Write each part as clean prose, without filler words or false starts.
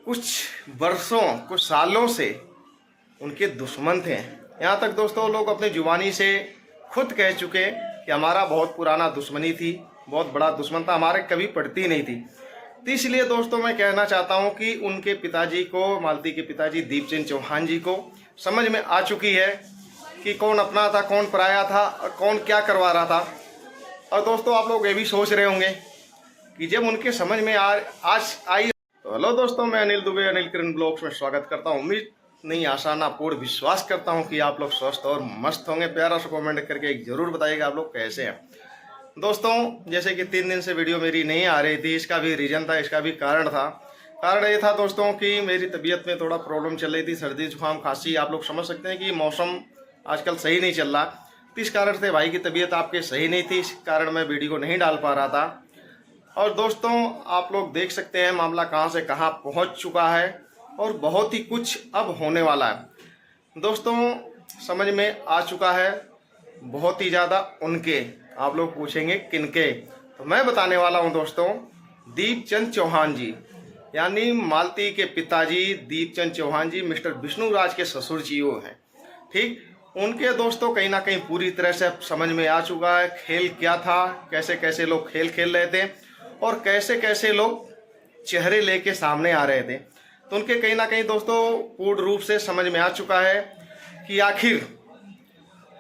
कुछ वर्षों कुछ सालों से उनके दुश्मन थे। यहाँ तक दोस्तों लोग अपनी जुबानी से खुद कह चुके कि हमारा बहुत पुराना दुश्मनी थी, बहुत बड़ा दुश्मन था, हमारे कभी पड़ती नहीं थी। तो इसलिए दोस्तों मैं कहना चाहता हूँ कि उनके पिताजी को, मालती के पिताजी दीपचंद चौहान जी को समझ में आ चुकी है कि कौन अपना था, कौन पराया था और कौन क्या करवा रहा था। और दोस्तों आप लोग ये भी सोच रहे होंगे कि जब उनके समझ में आज आई। तो हेलो दोस्तों, मैं अनिल दुबे, अनिल किरण ब्लॉग्स में स्वागत करता हूँ। उम्मीद नहीं, आसाना पूर्ण विश्वास करता हूँ कि आप लोग स्वस्थ और मस्त होंगे। प्यारा सा कमेंट करके जरूर बताइएगा आप लोग कैसे हैं। दोस्तों जैसे कि 3 दिन से वीडियो मेरी नहीं आ रही थी, इसका भी रीज़न था, इसका भी कारण था। कारण ये था दोस्तों कि मेरी तबीयत में थोड़ा प्रॉब्लम चल रही थी, सर्दी जुकाम खांसी। आप लोग समझ सकते हैं कि मौसम आजकल सही नहीं चल रहा, तो इस कारण से भाई की तबीयत आपके सही नहीं थी, इस कारण मैं वीडियो नहीं डाल पा रहा था। और दोस्तों आप लोग देख सकते हैं मामला कहां से कहां पहुंच चुका है और बहुत ही कुछ अब होने वाला है। दोस्तों समझ में आ चुका है बहुत ही ज़्यादा उनके। आप लोग पूछेंगे किनके, तो मैं बताने वाला हूं दोस्तों, दीपचंद चौहान जी, यानी मालती के पिताजी दीपचंद चौहान जी मिस्टर विष्णु राज के ससुर जी वो हैं। ठीक, उनके दोस्तों कहीं ना कहीं पूरी तरह से समझ में आ चुका है खेल क्या था, कैसे कैसे लोग खेल खेल रहे थे और कैसे कैसे लोग चेहरे लेके सामने आ रहे थे। तो उनके कहीं ना कहीं दोस्तों पूर्ण रूप से समझ में आ चुका है कि आखिर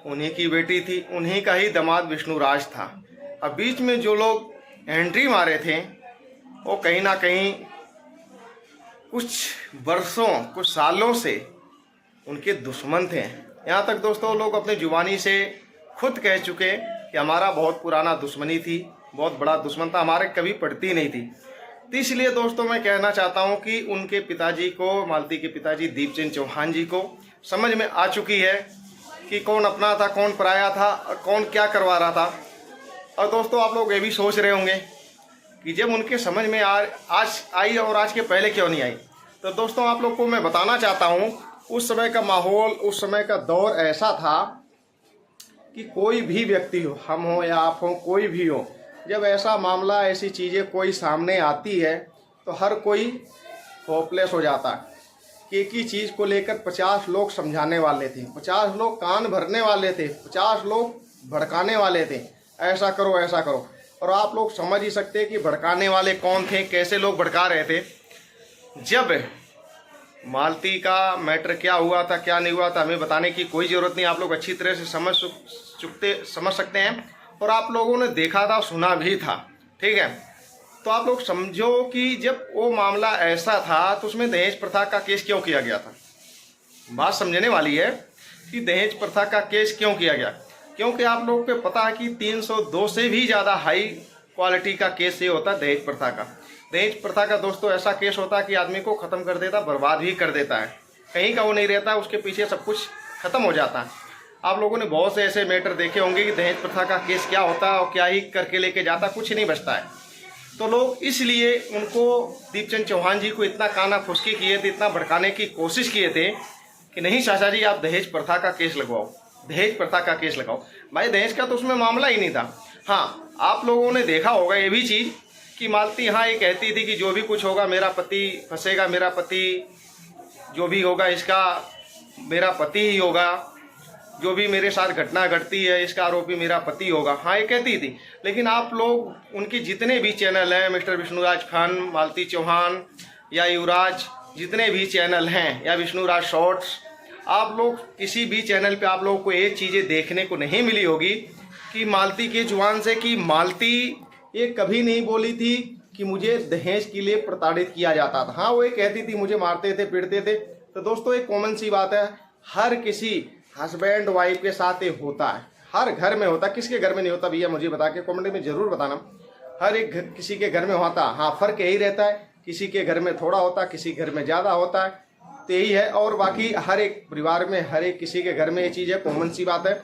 उन्हीं की बेटी थी, उन्हीं का ही दामाद विष्णु राज था। अब बीच में जो लोग एंट्री मारे थे वो कहीं ना कहीं कुछ वर्षों कुछ सालों से उनके दुश्मन थे। यहाँ तक दोस्तों लोग अपनी जुबानी से खुद कह चुके कि हमारा बहुत पुराना दुश्मनी थी, बहुत बड़ा दुश्मन था, हमारे कभी पड़ती नहीं थी। तो इसलिए दोस्तों मैं कहना चाहता हूँ कि उनके पिताजी को, मालती के पिताजी दीपचंद चौहान जी को समझ में आ चुकी है कि कौन अपना था, कौन पराया था और कौन क्या करवा रहा था। और दोस्तों आप लोग ये भी सोच रहे होंगे कि जब उनके समझ में आज आई और आज के पहले क्यों नहीं आई। तो दोस्तों आप लोग को मैं बताना चाहता हूँ उस समय का माहौल, उस समय का दौर ऐसा था कि कोई भी व्यक्ति हो, हम हो या आप हो, कोई भी हो, जब ऐसा मामला, ऐसी चीज़ें कोई सामने आती है तो हर कोई होपलेस हो जाता है कि एक ही चीज़ को लेकर 50 लोग समझाने वाले थे, 50 लोग कान भरने वाले थे, 50 लोग भड़काने वाले थे, ऐसा करो ऐसा करो। और आप लोग समझ ही सकते हैं कि भड़काने वाले कौन थे, कैसे लोग भड़का रहे थे। जब मालती का मैटर क्या हुआ था, क्या नहीं हुआ था, हमें बताने की कोई ज़रूरत नहीं, आप लोग अच्छी तरह से समझ सकते हैं और आप लोगों ने देखा था, सुना भी था। ठीक है, तो आप लोग समझो कि जब वो मामला ऐसा था तो उसमें दहेज प्रथा का केस क्यों किया गया था। बात समझने वाली है कि दहेज प्रथा का केस क्यों किया गया, क्योंकि आप लोगों को पता है कि 302 से भी ज़्यादा हाई क्वालिटी का केस ये होता है दहेज प्रथा का। दहेज प्रथा का दोस्तों ऐसा केस होता है कि आदमी को ख़त्म कर देता, बर्बाद भी कर देता है, कहीं का वो नहीं रहता, उसके पीछे सब कुछ ख़त्म हो जाता है। आप लोगों ने बहुत से ऐसे मैटर देखे होंगे कि दहेज प्रथा का केस क्या होता है और क्या ही करके लेके जाता, कुछ नहीं बचता है। तो लोग इसलिए उनको, दीपचंद चौहान जी को इतना काना फुसकी किए थे, इतना भड़काने की कोशिश किए थे कि नहीं चाचा जी आप दहेज प्रथा का केस लगवाओ, दहेज प्रथा का केस लगाओ। भाई दहेज का तो उसमें मामला ही नहीं था। हाँ, आप लोगों ने देखा होगा ये भी चीज़ कि मालती हाँ ये कहती थी कि जो भी कुछ होगा मेरा पति फंसेगा, मेरा पति जो भी होगा इसका मेरा पति ही होगा, जो भी मेरे साथ घटना घटती है इसका आरोपी मेरा पति होगा। हाँ ये कहती थी, लेकिन आप लोग उनके जितने भी चैनल हैं, मिस्टर विष्णुराज खान, मालती चौहान या युवराज, जितने भी चैनल हैं या विष्णुराज शॉर्ट्स, आप लोग किसी भी चैनल पे आप लोगों को ये चीज़ें देखने को नहीं मिली होगी कि मालती के जुबान से कि मालती ये कभी नहीं बोली थी कि मुझे दहेज के लिए प्रताड़ित किया जाता था। हाँ वो ये कहती थी मुझे मारते थे, पीटते थे। तो दोस्तों एक कॉमन सी बात है, हर किसी हस्बैंड वाइफ के साथ ये होता है, हर घर में होता है। किसके घर में नहीं होता भैया मुझे बता के कमेंट में ज़रूर बताना। हर एक किसी के घर में होता है। हाँ फ़र्क यही रहता है, किसी के घर में थोड़ा होता है, किसी घर में ज़्यादा होता है, तो यही है। और बाकी हर एक परिवार में, हर एक किसी के घर में ये चीज़ है, कॉमन सी बात है।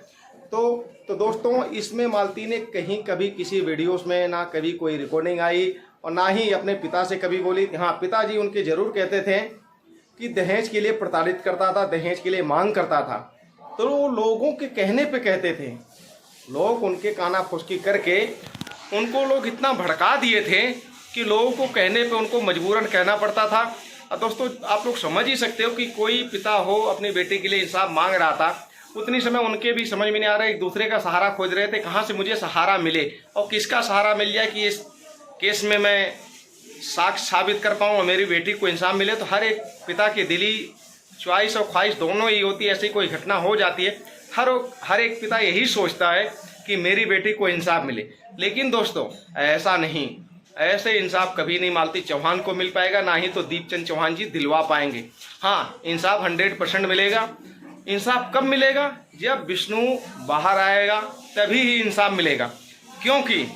तो दोस्तों इसमें मालती ने कहीं कभी किसी वीडियोस में ना कभी कोई रिकॉर्डिंग आई और ना ही अपने पिता से कभी बोली। हाँ पिताजी उनके ज़रूर कहते थे कि दहेज के लिए प्रताड़ित करता था, दहेज के लिए मांग करता था। तो वो लोगों के कहने पे कहते थे, लोग उनके काना फुसकी करके उनको लोग इतना भड़का दिए थे कि लोगों को कहने पे उनको मजबूरन कहना पड़ता था अब दोस्तों आप लोग समझ ही सकते हो कि कोई पिता हो अपनी बेटी के लिए इंसाफ मांग रहा था, उतनी समय उनके भी समझ में नहीं आ रहा, एक दूसरे का सहारा खोज रहे थे, कहाँ से मुझे सहारा मिले और किसका सहारा मिल जाए कि इस केस में मैं साक्ष्य साबित कर पाऊँ और मेरी बेटी को इंसाफ मिले। तो हर एक पिता की दिली च्वाइस और ख्वाहिश दोनों ही होती है। ऐसी कोई घटना हो जाती है, हर एक पिता यही सोचता है कि मेरी बेटी को इंसाफ मिले। लेकिन दोस्तों ऐसा नहीं, ऐसे इंसाफ कभी नहीं मालती चौहान को मिल पाएगा, ना ही तो दीपचंद चौहान जी दिलवा पाएंगे। हाँ, इंसाफ 100% मिलेगा। इंसाफ कब मिलेगा? जब विष्णु बाहर आएगा तभी ही इंसाफ मिलेगा। क्योंकि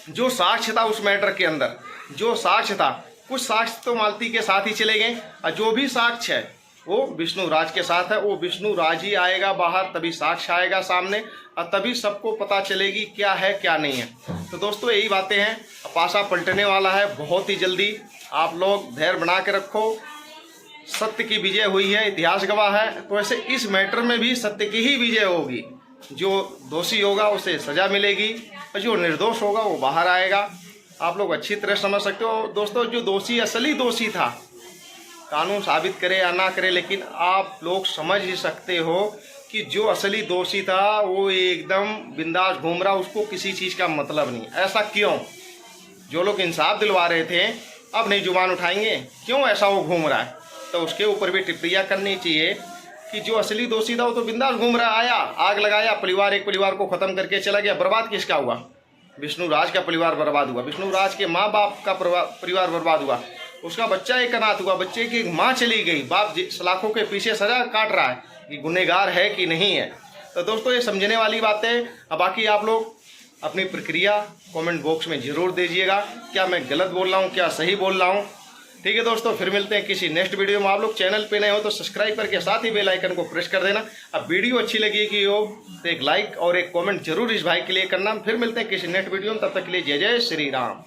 जो साक्ष्य था उस मैटर के अंदर, जो साक्ष्य था, कुछ साक्ष्य तो मालती के साथ ही चले गए और जो भी साक्ष्य है वो विष्णु राज के साथ है। वो विष्णु राज ही आएगा बाहर, तभी साक्ष्य आएगा सामने और तभी सबको पता चलेगी क्या है क्या नहीं है। तो दोस्तों यही बातें हैं, पासा पलटने वाला है बहुत ही जल्दी। आप लोग धैर्य बना के रखो, सत्य की विजय हुई है, इतिहास गवाह है। तो ऐसे इस मैटर में भी सत्य की ही विजय होगी। जो दोषी होगा उसे सजा मिलेगी और जो निर्दोष होगा वो बाहर आएगा। आप लोग अच्छी तरह समझ सकते हो दोस्तों। जो दोषी असली दोषी था, कानून साबित करे या ना करे, लेकिन आप लोग समझ ही सकते हो कि जो असली दोषी था वो एकदम बिंदास घूम रहा, उसको किसी चीज़ का मतलब नहीं। ऐसा क्यों? जो लोग इंसाफ दिलवा रहे थे अब नहीं जुबान उठाएंगे, क्यों ऐसा वो घूम रहा है? तो उसके ऊपर भी टिप्पणियाँ करनी चाहिए कि जो असली दोषी था वो तो बिंदास घूम रहा, आया आग लगाया, एक परिवार को ख़त्म करके चला गया। बर्बाद किसका हुआ? विष्णु राज का परिवार बर्बाद हुआ, विष्णु राज के माँ बाप का परिवार बर्बाद हुआ, उसका बच्चा एक अनाथ हुआ, बच्चे की एक माँ चली गई, बाप सलाखों के पीछे सजा काट रहा है कि गुनहगार है कि नहीं है। तो दोस्तों ये समझने वाली बात है। अब बाकी आप लोग अपनी प्रक्रिया कमेंट बॉक्स में ज़रूर दीजिएगा, क्या मैं गलत बोल रहा हूँ, क्या सही बोल रहा हूँ। ठीक है दोस्तों, फिर मिलते हैं किसी नेक्स्ट वीडियो में। आप लोग चैनल पे नए हो तो सब्सक्राइब करके साथ ही बेल आइकन को प्रेस कर देना। अब वीडियो अच्छी लगेगी हो तो एक लाइक और एक कमेंट जरूर इस भाई के लिए करना। फिर मिलते हैं किसी नेक्स्ट वीडियो में, तब तक के लिए जय जय श्री राम।